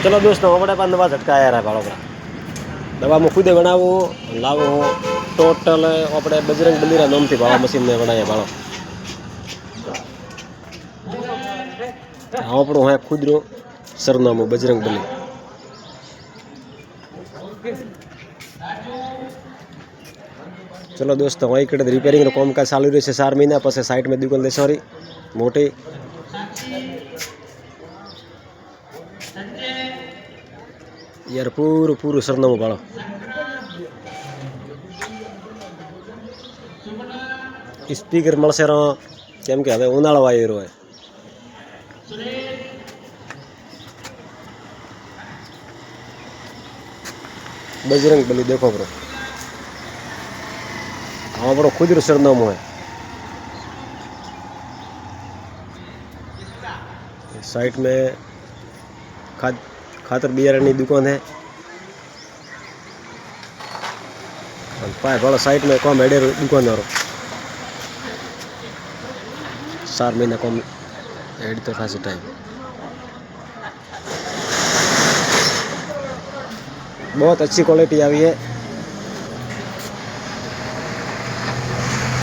चलो दोस्तों अपने पास नवा झटका आया रहा बालों का दवा में खुदे बनावो लावो टोटल अपने बजरंग बली नाम थी भाड़ा मशीन ने बनाया भाड़ो આપણું હે ખુદનું સરનામું બજરંગ બલી। चलो दोस्तों वही कड़े रिपेरिंग रो काम का चालू रही है 4 महीना पछे साइड में दुकान देसोरी मोटी यार पूरू पूरू सरनामું भाड़ो स्पीकर મળશે રો કેમ કે હવે ઉનાળો આવી રહ્યો है बजरंग बली देखो ब्रो हाँ ब्रो खुद सरनामું है साइड में खातर बियारण की दुकान है पाए भाड़ा साइड में कम हेडे दुकानदारों 4 महीना कम हेड तो खासी टाइम बहुत अच्छी क्वालिटी आई है।